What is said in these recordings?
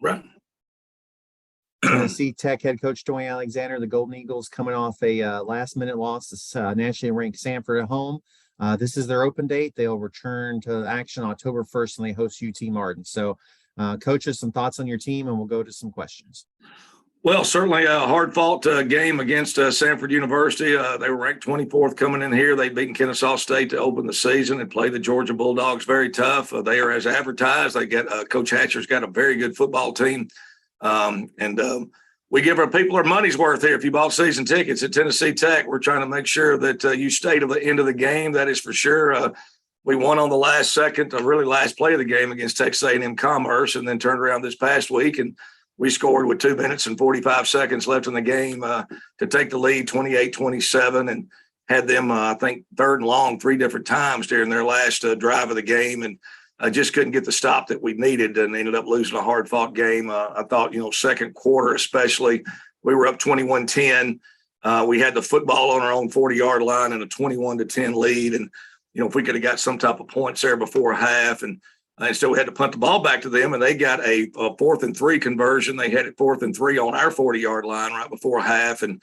Right. Tennessee Tech head coach Dewayne Alexander, the Golden Eagles coming off a last-minute loss to nationally ranked Sanford at home. This is their open date. They'll return to action October 1st, and they host UT Martin. So, coaches, some thoughts on your team, and we'll go to some questions. Well, certainly a hard-fought game against Sanford University. They were ranked 24th coming in here. They've beaten Kennesaw State to open the season and played the Georgia Bulldogs very tough. They are as advertised. They get Coach Hatcher's got a very good football team. We give our people their money's worth here. If you bought season tickets at Tennessee Tech, we're trying to make sure that you stay to the end of the game. That is for sure. We won on the last play of the game against Texas A&M Commerce, and then turned around this past week and we scored with 2 minutes and 45 seconds left in the game to take the lead 28-27, and had them, I think, third and long 3 different times during their last drive of the game. And I just couldn't get the stop that we needed and ended up losing a hard-fought game. I thought, second quarter especially, we were up 21-10. We had the football on our own 40-yard line and a 21-10 lead. And, if we could have got some type of points there before half, and instead we had to punt the ball back to them, and they got a 4th and 3 conversion. They had it 4th and 3 on our 40-yard line right before half, and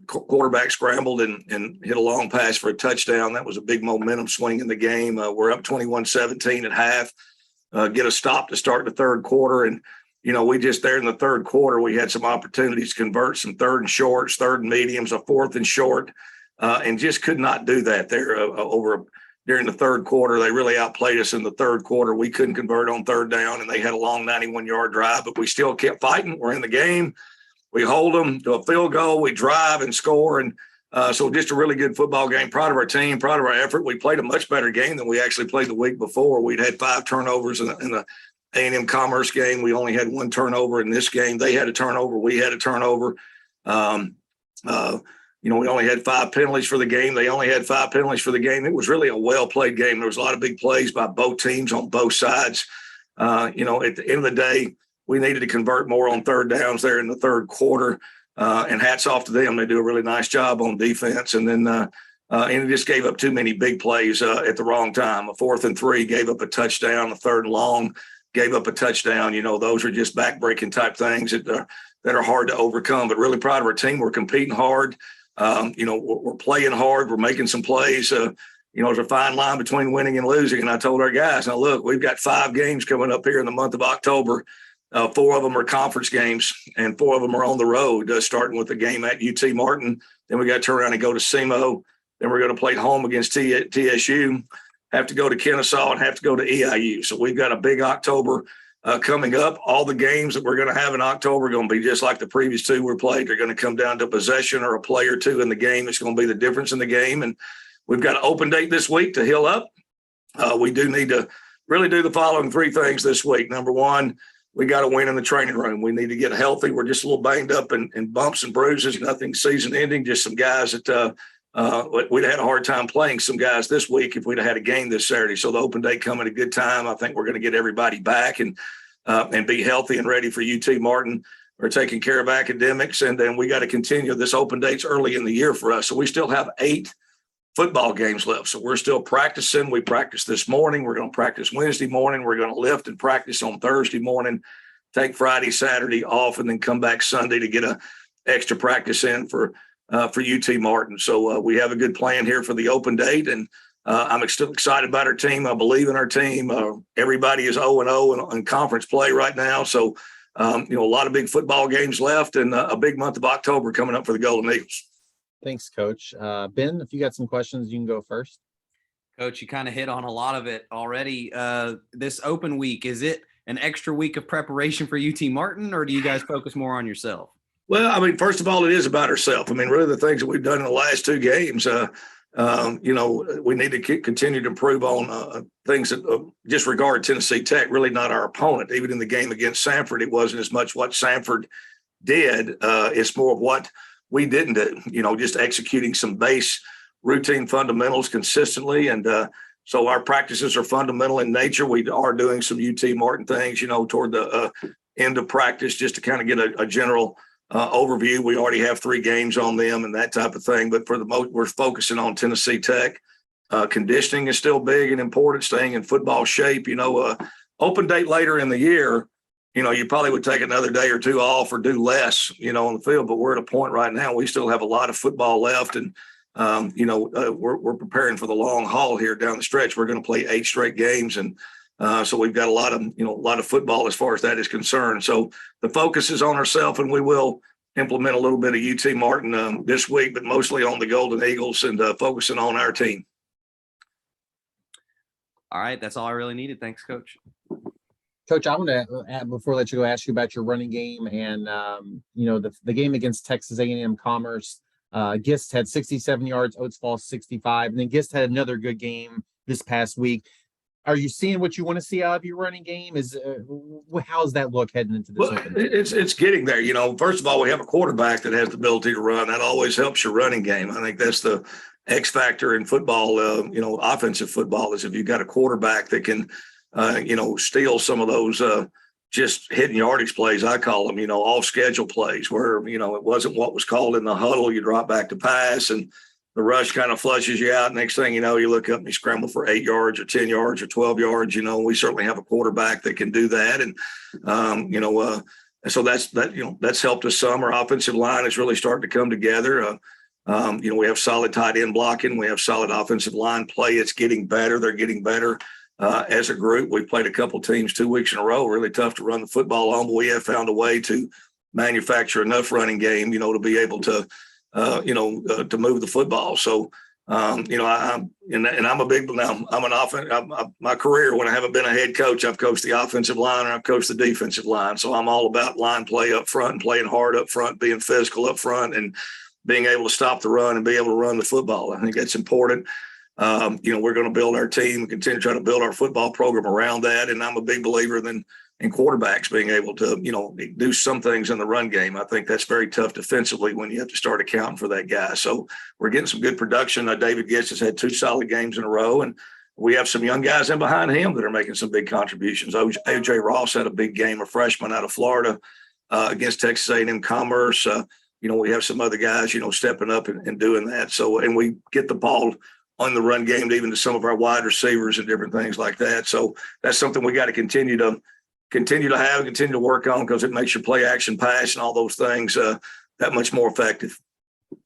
quarterback scrambled and hit a long pass for a touchdown. That was a big momentum swing in the game. We're up 21-17 at half, get a stop to start the third quarter. And, we just there in the third quarter, we had some opportunities to convert some 3rd and shorts, 3rd and mediums, a 4th and short, and just could not do that there during the third quarter. They really outplayed us in the third quarter. We couldn't convert on 3rd down, and they had a long 91-yard drive, but we still kept fighting. We're in the game. We hold them to a field goal. We drive and score. And so just a really good football game. Proud of our team, proud of our effort. We played a much better game than we actually played the week before. We'd had 5 turnovers in the A&M Commerce game. We only had 1 turnover in this game. They had a turnover. We had a turnover. We only had 5 penalties for the game. They only had 5 penalties for the game. It was really a well-played game. There was a lot of big plays by both teams on both sides. At the end of the day, we needed to convert more on 3rd downs there in the third quarter, and hats off to them. They do a really nice job on defense. And then and it just gave up too many big plays at the wrong time. A 4th and 3, gave up a touchdown. A 3rd and long, gave up a touchdown. Those are just back-breaking type things that are hard to overcome. But really proud of our team. We're competing hard. We're playing hard. We're making some plays. There's a fine line between winning and losing. And I told our guys, now look, we've got 5 games coming up here in the month of October. 4 of them are conference games, and 4 of them are on the road, starting with the game at UT Martin. Then we got to turn around and go to SEMO. Then we're going to play home against TSU, have to go to Kennesaw, and have to go to EIU. So we've got a big October coming up. All the games that we're going to have in October are going to be just like the previous 2 were played. They're going to come down to possession or a play or 2 in the game. It's going to be the difference in the game. And we've got an open date this week to heal up. We do need to really do the following 3 things this week. Number 1, we got to win in the training room. We need to get healthy. We're just a little banged up and bumps and bruises, nothing season ending, just some guys that we'd have had a hard time playing some guys this week if we'd have had a game this Saturday. So the open day coming at a good time. I think we're going to get everybody back and be healthy and ready for UT Martin. We're taking care of academics, and then we got to continue. This open date's early in the year for us. So we still have 8 football games left. So we're still practicing. We practiced this morning. We're going to practice Wednesday morning. We're going to lift and practice on Thursday morning, take Friday, Saturday off, and then come back Sunday to get a extra practice in for UT Martin. So we have a good plan here for the open date, and I'm still excited about our team. I believe in our team. Everybody is 0-0 in conference play right now. So, a lot of big football games left, and a big month of October coming up for the Golden Eagles. Thanks, Coach. Ben, if you got some questions, you can go first. Coach, you kind of hit on a lot of it already. This open week, is it an extra week of preparation for UT Martin, or do you guys focus more on yourself? Well, first of all, it is about ourselves. Really the things that we've done in the last 2 games, we need to continue to improve on things that disregard Tennessee Tech, really not our opponent. Even in the game against Sanford, it wasn't as much what Sanford did. It's more of what we didn't do, just executing some base routine fundamentals consistently. And so our practices are fundamental in nature. We are doing some UT Martin things, toward the end of practice, just to kind of get a general overview. We already have 3 games on them and that type of thing. But for the most, we're focusing on Tennessee Tech. Conditioning is still big and important, staying in football shape. Open date later in the year, you probably would take another day or two off or do less, on the field. But we're at a point right now, we still have a lot of football left. And, we're preparing for the long haul here down the stretch. We're going to play 8 straight games. And so we've got a lot of football as far as that is concerned. So the focus is on ourselves, and we will implement a little bit of UT Martin this week, but mostly on the Golden Eagles and focusing on our team. All right. That's all I really needed. Thanks, Coach. Coach, I want to, before I let you go, ask you about your running game and, the game against Texas A&M Commerce. Gist had 67 yards, Oates Falls 65, and then Gist had another good game this past week. Are you seeing what you want to see out of your running game? How's that look heading into this? Well, it's getting there. First of all, we have a quarterback that has the ability to run. That always helps your running game. I think that's the X factor in football. Offensive football is if you've got a quarterback that can, steal some of those just hidden yardage plays. I call them, off schedule plays where it wasn't what was called in the huddle. You drop back to pass and the rush kind of flushes you out. Next thing you know, you look up and you scramble for 8 yards or 10 yards or 12 yards. We certainly have a quarterback that can do that. And, so that's helped us some. Our offensive line is really starting to come together. We have solid tight end blocking. We have solid offensive line play. It's getting better. They're getting better as a group. We played a couple teams 2 weeks in a row, really tough to run the football on, but we have found a way to manufacture enough running game, to be able to, to move the football. So, I'm a big, now I'm an offense. My career, when I haven't been a head coach, I've coached the offensive line and I've coached the defensive line. So I'm all about line play up front and playing hard up front, being physical up front and being able to stop the run and be able to run the football. I think that's important. We're going to build our team and continue to try to build our football program around that. And I'm a big believer in quarterbacks being able to, do some things in the run game. I think that's very tough defensively when you have to start accounting for that guy. So we're getting some good production. David Gist has had 2 solid games in a row, and we have some young guys in behind him that are making some big contributions. AJ Ross had a big game, a freshman out of Florida against Texas A&M Commerce. We have some other guys, stepping up and doing that. So, and we get the ball on the run game, even to some of our wide receivers and different things like that. So that's something we got to continue to have and continue to work on, because it makes your play action pass and all those things that much more effective.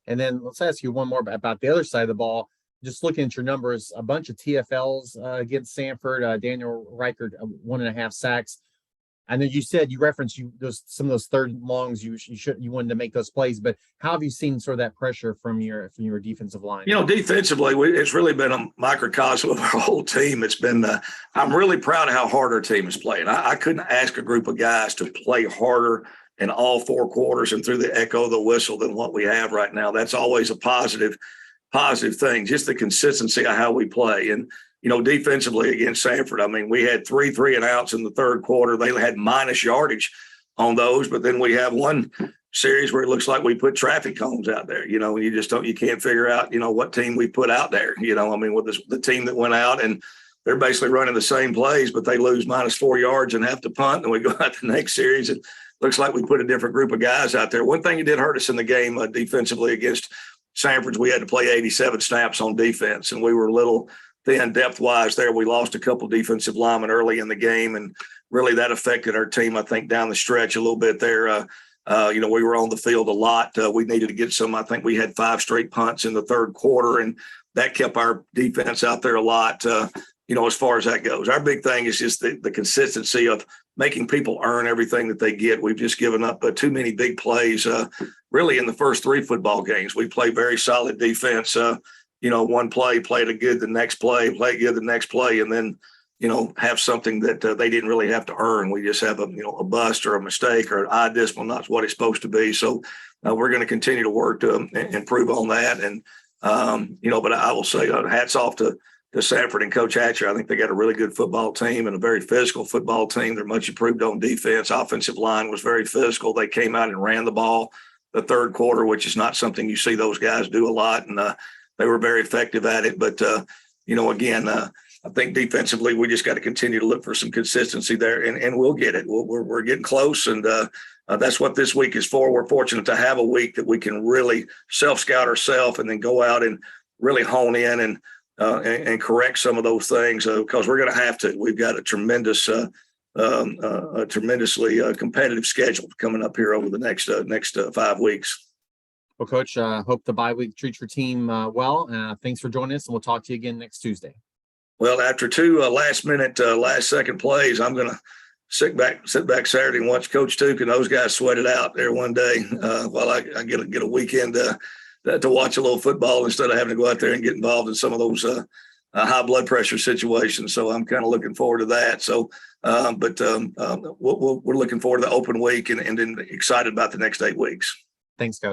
And then let's ask you one more about the other side of the ball. Just looking at your numbers, a bunch of TFLs against Sanford. Daniel Reichert, 1.5 sacks. I know you said you referenced some of those third and longs. You wanted to make those plays, but how have you seen sort of that pressure from your defensive line? Defensively, it's really been a microcosm of our whole team. It's been I'm really proud of how hard our team is playing. I couldn't ask a group of guys to play harder in all 4 quarters and through the echo of the whistle than what we have right now. That's always a positive thing. Just the consistency of how we play. And defensively against Sanford, we had 3 3-and-outs in the third quarter. They had minus yardage on those, but then we have one series where it looks like we put traffic cones out there, and you can't figure out, what team we put out there, with the team that went out and they're basically running the same plays, but they lose minus 4 yards and have to punt. And we go out the next series. It looks like we put a different group of guys out there. One thing that did hurt us in the game defensively against Sanford, we had to play 87 snaps on defense, and we were a little thin depth-wise there. We lost a couple defensive linemen early in the game, and really that affected our team, I think, down the stretch a little bit there. We were on the field a lot. We needed to get some. I think we had 5 straight punts in the third quarter, and that kept our defense out there a lot, as far as that goes. Our big thing is just the consistency of making people earn everything that they get. We've just given up too many big plays, really, in the first 3 football games. We play very solid defense. One play, played it good the next play, play good the next play, and then, have something that they didn't really have to earn. We just have a bust or a mistake or an eye discipline, not what it's supposed to be. So we're going to continue to work to improve on that. And, but I will say hats off to Sanford and Coach Hatcher. I think they got a really good football team and a very physical football team. They're much improved on defense. Offensive line was very physical. They came out and ran the ball the third quarter, which is not something you see those guys do a lot. And, they were very effective at it. But, again, I think defensively, we just got to continue to look for some consistency there, and we'll get it. We're getting close, and that's what this week is for. We're fortunate to have a week that we can really self-scout ourselves and then go out and really hone in and correct some of those things, because we're going to have to. We've got a tremendous a tremendously competitive schedule coming up here over the next 5 weeks. Well, Coach, hope the bye week treats your team well. Thanks for joining us, and we'll talk to you again next Tuesday. Well, after two last second plays, I'm going to sit back Saturday and watch Coach Tuke and those guys sweat it out there one day while I get a weekend to watch a little football instead of having to go out there and get involved in some of those high blood pressure situations. So I'm kind of looking forward to that. So, we're looking forward to the open week and then excited about the next 8 weeks. Thanks, Coach.